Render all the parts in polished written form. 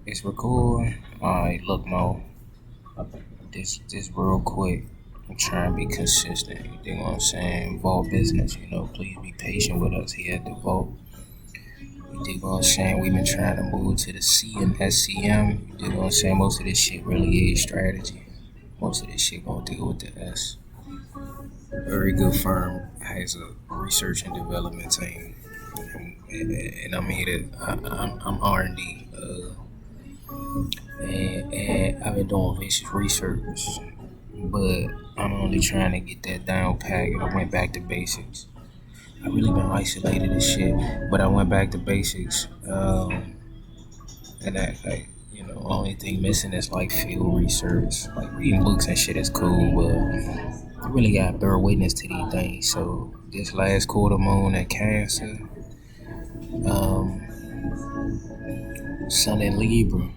It's recording. Alright, look, Mo. This real quick. I'm trying to be consistent. You know what I'm saying? Vault business, please be patient with us here at the Vault. You dig what I'm saying? We've been trying to move to the C and SCM. You dig what I'm saying? Most of this shit really is strategy. Most of this shit gonna deal with the S. Very good firm has a research and development team, and I'm here to I'm R&D. And I've been doing vicious research, but I'm only trying to get that down pat. And I went back to basics. I really been isolated and shit, but I went back to basics. And that, like, only thing missing is like field research. Like reading books and shit is cool, but you really gotta bear witness to these things. So this last quarter moon at Cancer, um, Sun in Libra.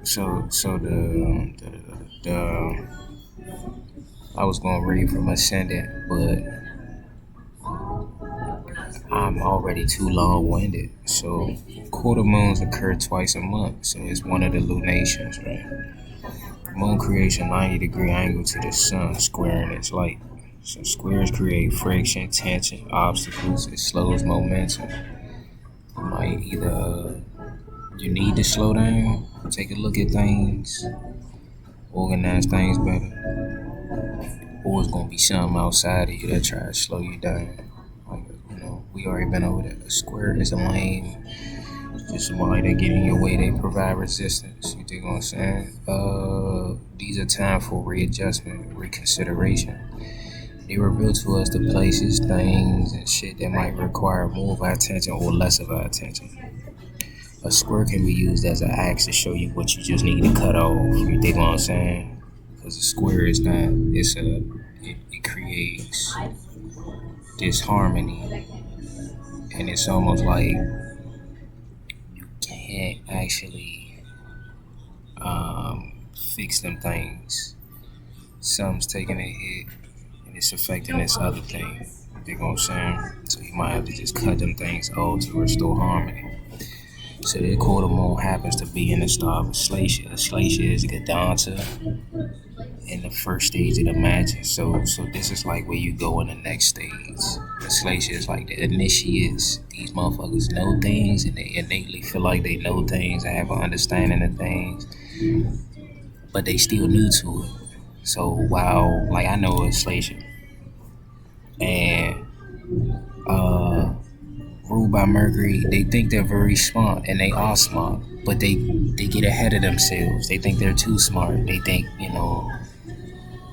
So the I was gonna read from Ascendant, but I'm already too long-winded. So quarter moons occur twice a month, so it's one of the lunations, right? Moon creates a 90-degree angle to the sun, squaring its light. So squares create friction, tension, obstacles. It slows momentum. You might either you need to slow down, take a look at things, organize things better, or it's gonna be something outside of you that try to slow you down. Like, we already been over that. A square is a lane. Just somebody that get in your way, they provide resistance. You dig what I'm saying? These are time for readjustment, reconsideration. They reveal to us the places, things, and shit that might require more of our attention or less of our attention. A square can be used as an axe to show you what you just need to cut off. You dig what I'm saying? Because a square is not. It creates disharmony, and it's almost like you can't actually fix them things. Some's taking a hit and it's affecting this other thing. You know what I'm saying? So you might have to just cut them things off to restore harmony. So the quarter moon happens to be in the star of Ashlesha. Ashlesha is Gadanta in the first stage of the magic. So this is like where you go in the next stage. Ashlesha is like the initiates. These motherfuckers know things and they innately feel like they know things and have an understanding of things, but they still new to it. So while like I know Ashlesha and ruled by Mercury, they think they're very smart, and they are smart, but they get ahead of themselves. They think they're too smart. They think,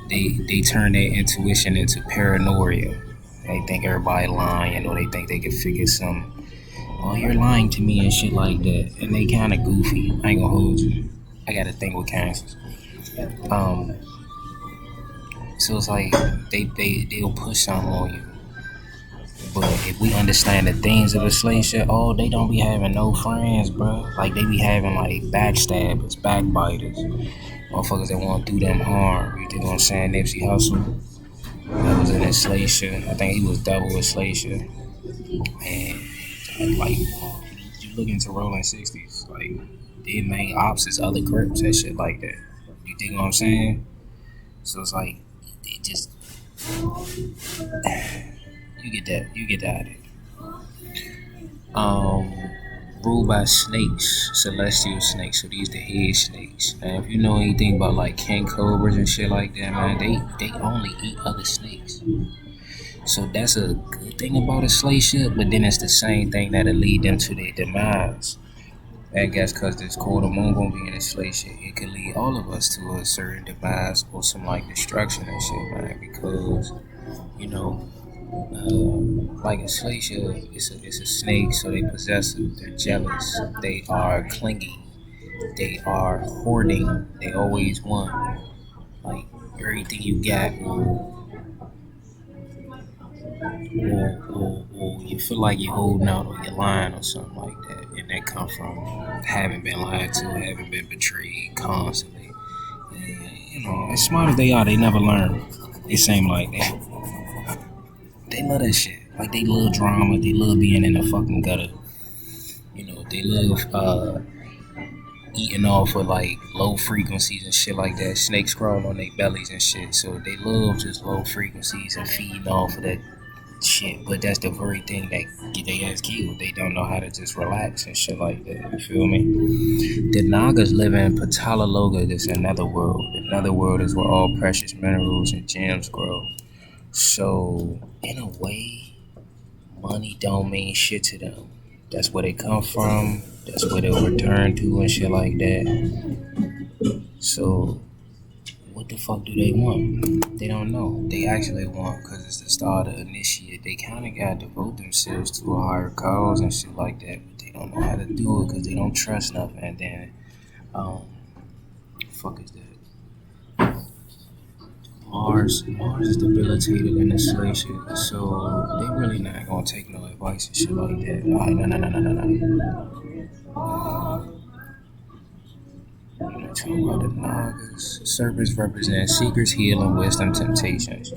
they turn their intuition into paranoia. They think everybody lying, or they think they can figure some. Oh, you're lying to me and shit like that, and they kind of goofy. I ain't gonna hold you. I got a thing with cancers. Um, so it's like they'll push something on you. But if we understand the things of a slave ship, oh, they don't be having no friends, bro. Like, they be having, like, backstabbers, backbiters, motherfuckers that want to do them harm. You think what I'm saying? Nipsey Hussle, that was in Ashlesha. I think he was double Ashlesha. And, like, you look into Rolling 60s, like, their main ops is other crips and shit like that. You think what I'm saying? So it's like, it just, you get that. Ruled by snakes, celestial snakes. So these the head snakes. And if you know anything about like king cobras and shit like that, man, they only eat other snakes. So that's a good thing about a slave ship, but then it's the same thing that'll lead them to their demise. I guess because this quarter moon gonna be in a slave ship, it could lead all of us to a certain demise or some like destruction and shit, man. Because like a slave ship, it's a snake, so they possessive, they're jealous, they are clingy, they are hoarding, they always want like everything you got, or you feel like you're holding out or you're lying or something like that, and that come from having been lied to, having been betrayed constantly. And, as smart as they are, they never learn. It seems like they love that shit. Like they love drama, they love being in the fucking gutter. They love eating off of like low frequencies and shit like that. Snakes crawl on their bellies and shit, so they love just low frequencies and feeding off of that shit. But that's the very thing that get their ass killed. They don't know how to just relax and shit like that. You feel me? The Nagas live in Patalaloga. This another world. Another world is where all precious minerals and gems grow. So in a way, money don't mean shit to them. That's where they come from. That's where they'll return to and shit like that. So what the fuck do they want? They don't know. They actually want, because it's the start of initiate. They kind of got to devote themselves to a higher cause and shit like that, but they don't know how to do it because they don't trust nothing. And then, fuck is that? Mars is debilitated in this shit, so they really not gonna take no advice and shit like that. Alright, no. Talking about the Nagas. Serpents represent secrets, healing, wisdom, temptations.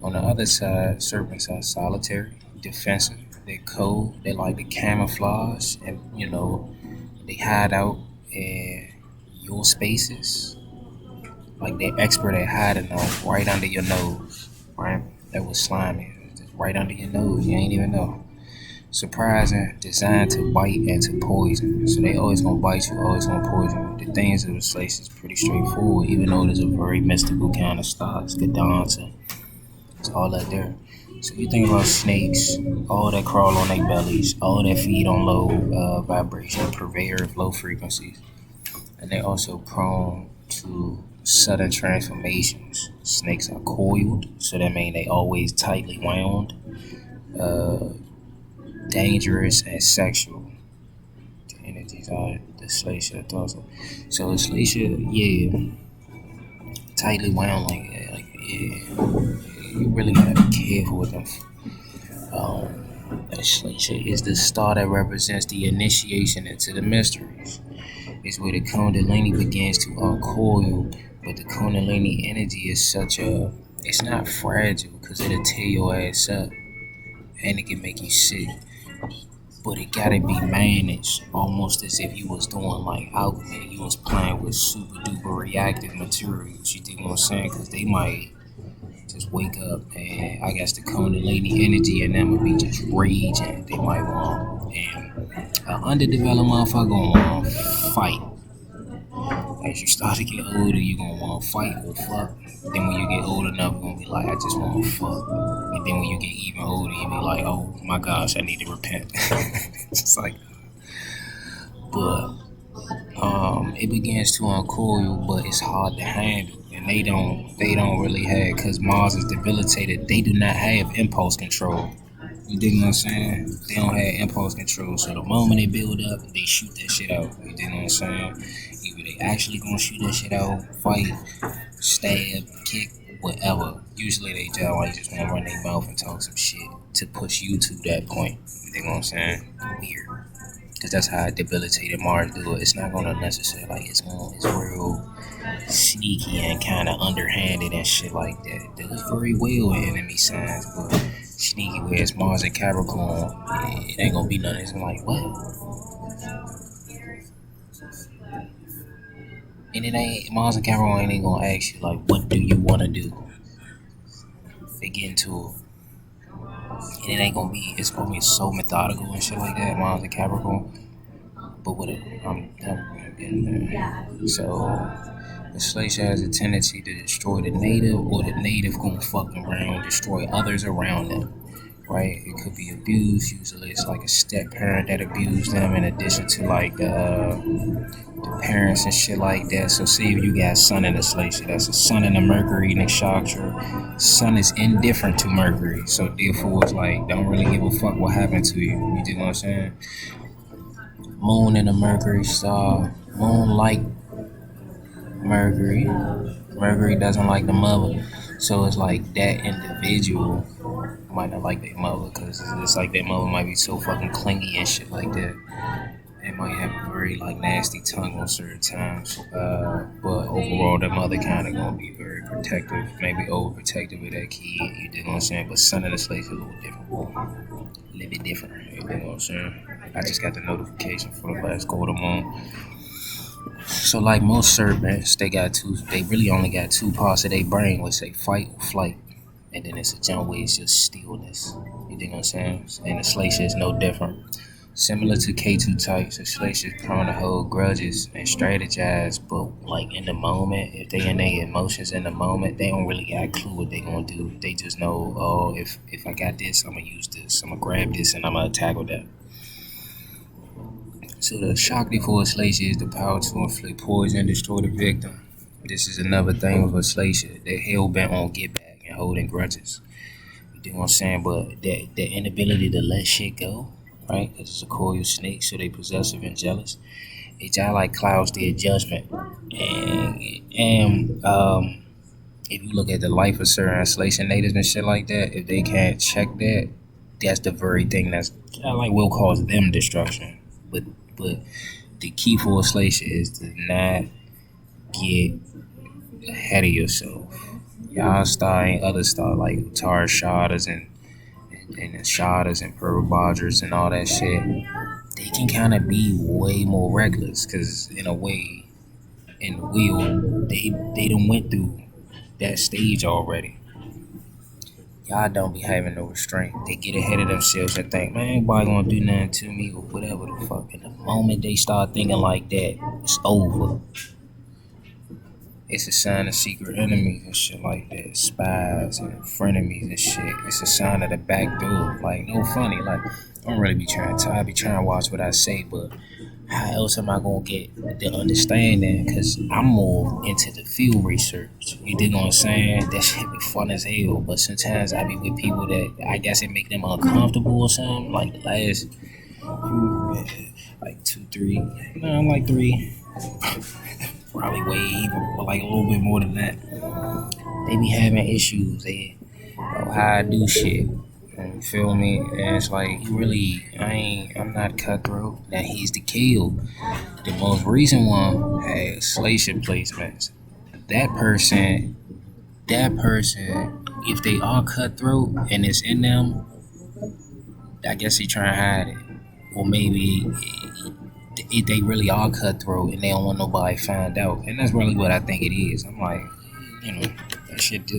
On the other side, serpents are solitary, defensive. They're cold. They like to camouflage, and they hide out in your spaces. Like they're expert at hiding them right under your nose. Right? That was slimy. Just right under your nose. You ain't even know. Surprising, designed to bite and to poison. So they always gonna bite you, always gonna poison you. The things of the place is pretty straightforward, even though there's a very mystical kind of stuff. It's good dancing. It's all that there. So you think about snakes, all that crawl on their bellies, all that feed on low vibration, purveyor of low frequencies. And they're also prone to sudden transformations. Snakes are coiled, so that means they always tightly wound. Dangerous and sexual. The energies are the Ashlesha also. So Ashlesha, yeah, tightly wound you really gotta be careful with them. Ashlesha is the star that represents the initiation into the mysteries. It's where the Kundalini begins to uncoil, but the Kundalini energy is it's not fragile because it'll tear your ass up and it can make you sick. But it gotta be managed almost as if you was doing like alchemy. You was playing with super duper reactive materials. You dig what I'm saying? Because they might just wake up and I guess the Kundalini energy in them would be just raging. They might want an underdeveloped motherfucker gonna want to fight. As you start to get older, you're gonna want to fight or fuck. Then when you get old enough, you're gonna be like, I just want to fuck. And then when you get even older, you be like, oh my gosh, I need to repent. It's like, but it begins to uncoil, but it's hard to handle. And they don't really have, because Mars is debilitated. They do not have impulse control. You dig what I'm saying? They don't have impulse control. So the moment they build up, they shoot that shit out. You dig what I'm saying? Either they actually gonna shoot that shit out, fight, stab, kick, whatever. Usually they just wanna run their mouth and talk some shit to push you to that point. You dig what I'm saying? Weird. Because that's how debilitated Mars do it. It's not gonna necessarily it's real sneaky and kind of underhanded and shit like that. Does very well in enemy signs, but sneaky whereas Mars and Capricorn, it ain't gonna be nothing. It's like, what? And it ain't, Mars and Capricorn ain't gonna ask you, like, what do you wanna do? They get into it. And it ain't gonna be, it's gonna be so methodical and shit like that, Mars and Capricorn. But with it, I'm getting there. So, the Ashlesha has a tendency to destroy the native, or the native gonna fuck around, destroy others around them. Right? It could be abuse. Usually it's like a step parent that abused them in addition to like the parents and shit like that. So say if you got Sun in the Ashlesha, that's a Sun in the Mercury nakshatra. Sun is indifferent to Mercury. So therefore it's like don't really give a fuck what happened to you. You dig what I'm saying? Moon in the Mercury star. Moon like Mercury. Mercury doesn't like the mother. So it's like that individual might not like their mother because it's like their mother might be so fucking clingy and shit like that. They might have a very like nasty tongue on certain times. But overall, their mother kind of gonna be very protective, maybe overprotective of that kid. You dig what I'm saying? But Sun of the Slave is a little different. A little bit different. You dig what I'm saying? I just got the notification for the last quarter moon. So like most serpents, they really only got two parts of their brain, which say fight or flight. And then it's a jump where it's just stillness. You think what I'm saying? And Ashlesha is no different. Similar to K2 types, Ashlesha is prone to hold grudges and strategize, but like in the moment, if they in their emotions in the moment, they don't really got a clue what they gonna do. They just know, oh, if I got this, I'm gonna use this, I'm gonna grab this, and I'm gonna tackle that. So the Shakti for Ashlesha is the power to inflict poison and destroy the victim. This is another thing with Ashlesha. They're hell bent on get back and holding grudges. You know what I'm saying? But that inability to let shit go, right? Because it's a coil snake, so they possessive and jealous. It just like clouds their judgment. And if you look at the life of certain isolation natives and shit like that, if they can't check that, that's the very thing that's like will cause them destruction. But the key for isolation is to not get ahead of yourself. Y'all start ain't other stuff like tar shadas and the shadas and pearl bodgers and all that shit. They can kind of be way more reckless because in a way, in the wheel, they done went through that stage already. Y'all don't be having no restraint. They get ahead of themselves and think, man, ain't nobody gonna do nothing to me or whatever the fuck. And the moment they start thinking like that, it's over. It's a sign of secret enemies and shit like that. Spies and frenemies and shit. It's a sign of the back door. Like, no funny. Like, I don't really be trying to. I be trying to watch what I say, but how else am I gonna get the understanding? Because I'm more into the field research. You dig what I'm saying? That shit be fun as hell. But sometimes I be with people that I guess it make them uncomfortable or something. Like the last, like 2, 3, no, like 3. Probably way even, like a little bit more than that. They be having issues. They how I do shit. You feel me? And it's like I'm not cutthroat. Now he's the kill. The most recent one had station placements. That person, if they are cutthroat and it's in them, I guess they try to hide it. Or maybe if they really are cutthroat and they don't want nobody to find out. And that's really what I think it is. I'm like, that shit,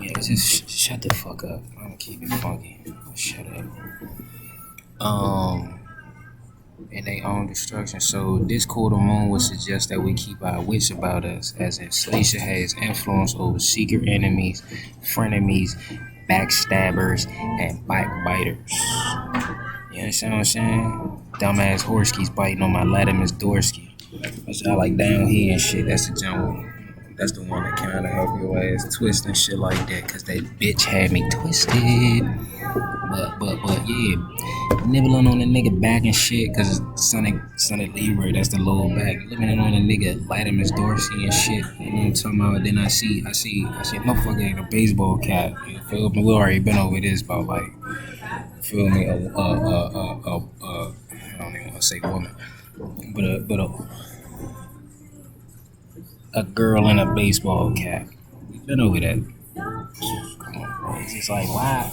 yeah, just shut the fuck up. I'm gonna keep it funky. Shut up. And they own destruction. So this quarter moon would suggest that we keep our wits about us, as in Ashlesha has influence over secret enemies, frenemies, backstabbers, and backbiters. You understand what I'm saying? Dumbass Horsky's biting on my Latimus Dorsky. That's all like down here and shit. That's the jungle. That's the one that kind of help your ass twist and shit like that. Cause that bitch had me twisted. But yeah, nibbling on the nigga back and shit. Cause Sonny Libra, that's the lower back. Nibbling on the nigga Latimus Dorsey and shit. You know what I'm talking about? Then I see motherfucker in a baseball cap. You feel me? We already been over this about like. Feel me? I don't even want to say woman, but a girl in a baseball cap. We've been over that. Come on, bro. It's just like, why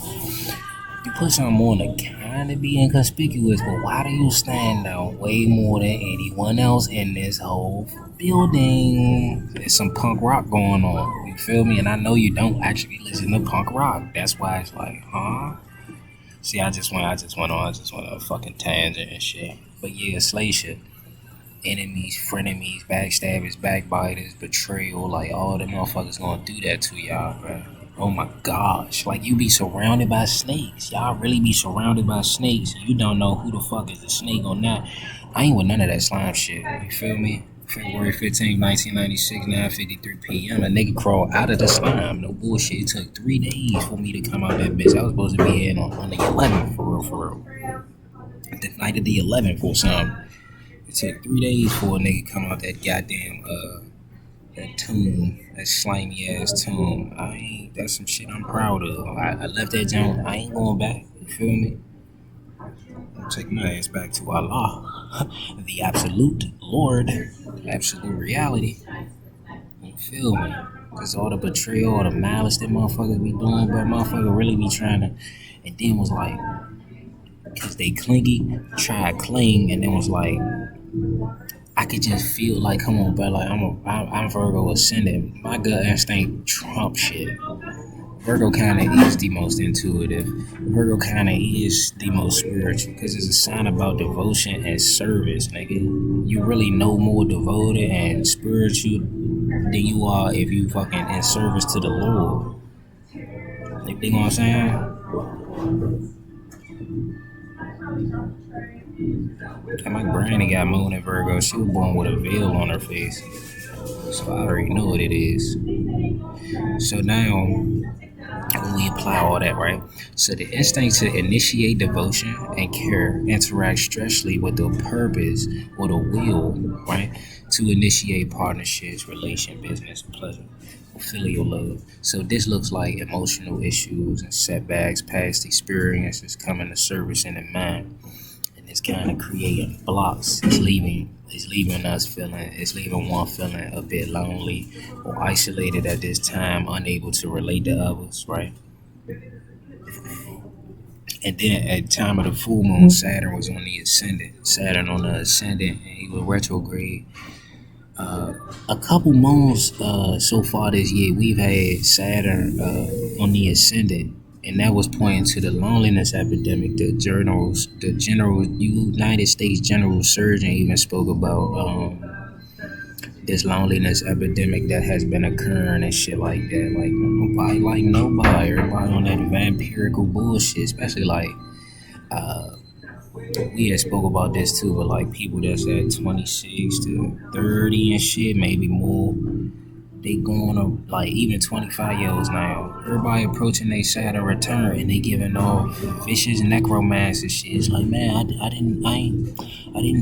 you put something on to kind of be inconspicuous, but why do you stand out way more than anyone else in this whole building? There's some punk rock going on. You feel me? And I know you don't actually listen to punk rock. That's why it's like, huh? See, I just went on a fucking tangent and shit. But yeah, Ashlesha, enemies, frenemies, backstabbers, backbiters, betrayal, like all them motherfuckers gonna do that to y'all, bro. Oh my gosh, like you be surrounded by snakes. Y'all really be surrounded by snakes. You don't know who the fuck is a snake or not. I ain't with none of that slime shit. You feel me? February 15, 1996, 9:53 p.m. A nigga crawled out of the slime. No bullshit. It took 3 days for me to come out that bitch. I was supposed to be in on the 11th, for real. The night of the 11th or something. It took 3 days for a nigga come out that goddamn, that tomb, that slimy ass tomb. That's some shit I'm proud of. I left that junk. I ain't going back. You feel me? I'm taking my ass back to Allah, the absolute Lord, absolute reality. You feel me? Cause all the betrayal, all the malice that motherfuckers be doing, but motherfucker really be trying to, and then was like, cause they clingy, try to cling, and then was like, I could just feel like, come on, bro, like I'm Virgo ascendant. My gut instinct trump shit. Virgo kind of is the most intuitive. Virgo kind of is the most spiritual because it's a sign about devotion and service, nigga. You really know more devoted and spiritual than you are if you fucking in service to the Lord. You know what I'm saying? And my granny got moon in Virgo. She was born with a veil on her face. So I already know what it is. So now, when we apply all that, right? So the instinct to initiate devotion and care interact stressfully with the purpose or the will, right? To initiate partnerships, relation, business, pleasure, or filial love. So this looks like emotional issues and setbacks, past experiences coming to surface in the mind. And it's kind of creating blocks. It's leaving us feeling, it's leaving one feeling a bit lonely or isolated at this time, unable to relate to others, right? And then at the time of the full moon, Saturn was on the ascendant. Saturn on the ascendant, and he was retrograde. Uh, a couple moons so far this year, we've had Saturn on the ascendant, and that was pointing to the loneliness epidemic. The United States General Surgeon even spoke about this loneliness epidemic that has been occurring and shit like that. Like nobody, like nobody, everybody on that vampirical bullshit, especially like. Uh, we had spoke about this too, but like people that's at 26 to 30 and shit, maybe more, they going up like even 25-year-olds now. Everybody approaching their Saturn return and they giving off vicious necromancy shit. It's like, man, I didn't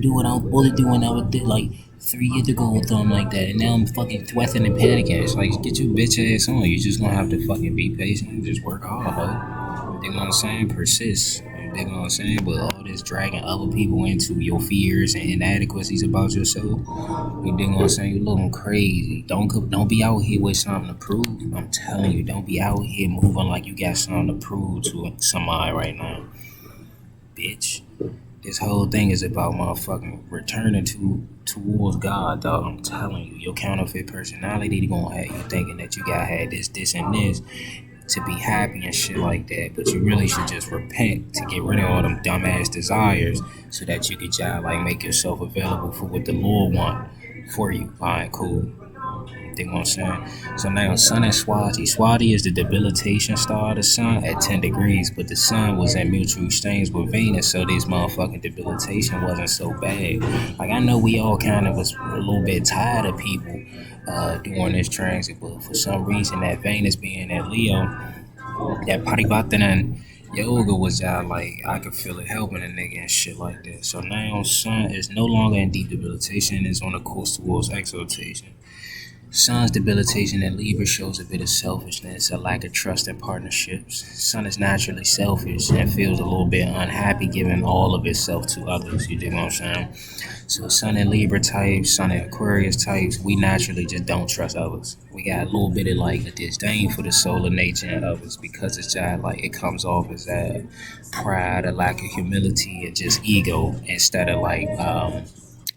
do what I was supposed to do when I was like 3 years ago or something like that, and now I'm fucking sweating and panicking. It's like, get your bitch ass on. You just gonna have to fucking be patient and just work hard, though. You know what I'm saying? Persist. You know what I'm saying? But all this dragging other people into your fears and inadequacies about yourself, you dig what I'm saying? You looking crazy. Don't be out here with something to prove. I'm telling you, don't be out here moving like you got something to prove to somebody right now, bitch. This whole thing is about motherfucking returning towards God, dog. I'm telling you, your counterfeit personality gonna have you thinking that you gotta have this, and this to be happy and shit like that. But you really should just repent to get rid of all them dumbass desires so that you could just like make yourself available for what the Lord want for you. Alright, cool. You know what I'm saying? So now Sun and Swati. Swati is the debilitation star of the Sun at 10 degrees, but the Sun was in mutual exchange with Venus, so this motherfucking debilitation wasn't so bad. Like I know we all kind of was a little bit tired of people doing this transit, but for some reason that Venus being at Leo, that Parivartana yoga was out like I could feel it helping a nigga and shit like that. So now Sun is no longer in deep debilitation, it's on a course towards exaltation. Sun's debilitation in Libra shows a bit of selfishness, a lack of trust in partnerships. Sun is naturally selfish and feels a little bit unhappy giving all of itself to others. You dig what I'm saying? So Sun and Libra types, Sun and Aquarius types, we naturally just don't trust others. We got a little bit of like a disdain for the solar nature in others because it's just like it comes off as that pride, a lack of humility, and just ego instead of like a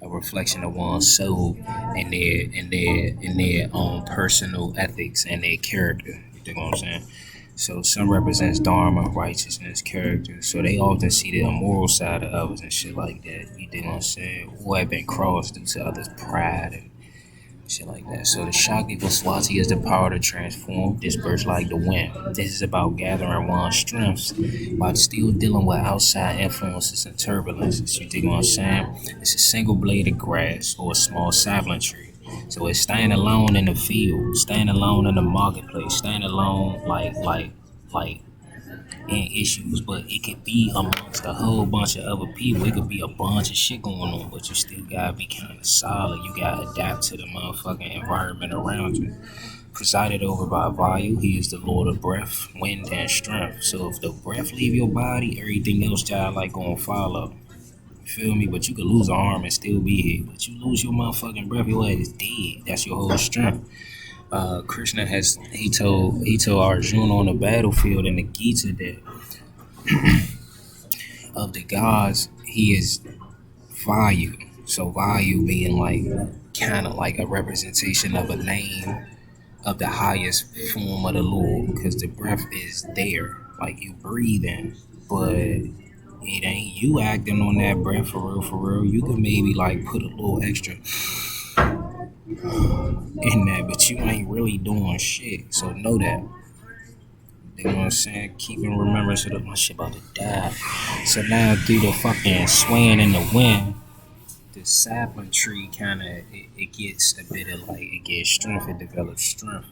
reflection of one's soul and their own personal ethics and their character. You know what I'm saying? So Sun represents dharma, righteousness, character. So they often see the immoral side of others and shit like that. You know what I'm saying? Or have been crossed due to others' pride and shit like that. So the Shakti for Swati is the power to transform, disperse like the wind. This is about gathering one's strengths while still dealing with outside influences and turbulences. You dig what I'm saying? It's a single blade of grass or a small sapling tree. So it's staying alone in the field, staying alone in the marketplace, staying alone like and issues, but it could be amongst a whole bunch of other people. It could be a bunch of shit going on, but you still gotta be kind of solid. You gotta adapt to the motherfucking environment around you. Presided over by Vayu, he is the Lord of breath, wind, and strength. So if the breath leave your body, everything else child like gonna follow. You feel me? But you could lose an arm and still be here. But you lose your motherfucking breath, your ass is dead. That's your whole strength. Krishna he told Arjuna on the battlefield in the Gita that of the gods he is Vayu. So value being like kind of like a representation of a name of the highest form of the Lord, because the breath is there, like you breathing, but it ain't you acting on that breath for real, for real. You can maybe like put a little extra in that, but you ain't really doing shit. So know that. You know what I'm saying? Keep in remembrance of my shit about to die. So now through the fucking swaying in the wind, the sapling tree kind of it gets a bit of like it gets strength, it develops strength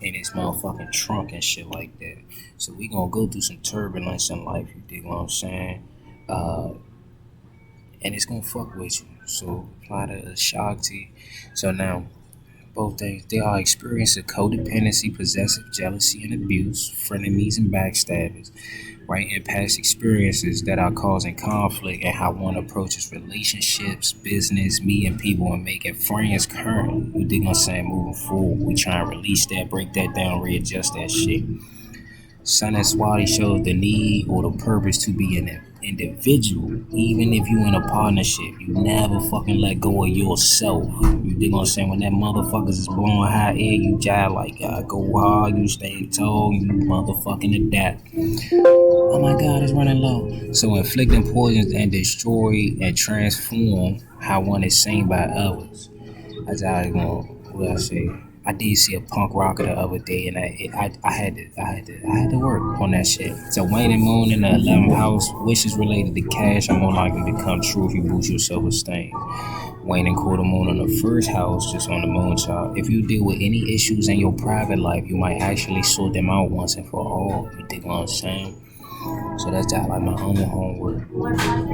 in its motherfucking trunk and shit like that. So we gonna go through some turbulence in life, you dig what I'm saying? And it's gonna fuck with you. So apply the Shakti. So now both things, they are experiencing codependency, possessive jealousy and abuse, frenemies and backstabbers, right? And past experiences that are causing conflict and how one approaches relationships, business, meeting people, and making friends current. You dig what I'm saying? Moving forward, we try and release that, break that down, readjust that shit. Sun and Swati shows the need or the purpose to be an individual. Even if you in a partnership, you never fucking let go of yourself. You dig what I'm saying? When that motherfuckers is blowing hot air, you jive like go hard, you stay tall, you motherfucking adapt. Oh my God, it's running low. So inflicting poisons and destroy and transform how one is seen by others. That's how I going. What I say? I did see a punk rocker the other day, and I had to work on that shit. So Wayne and Moon in the 11th house, wishes related to cash are more likely to come true if you boost your self-esteem. Wayne and quarter moon on the first house, just on the moon chart. If you deal with any issues in your private life, you might actually sort them out once and for all. You dig what I'm saying? So that's just like my own homework.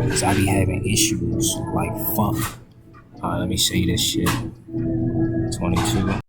Cause I be having issues like fuck. Let me show you this shit. 22.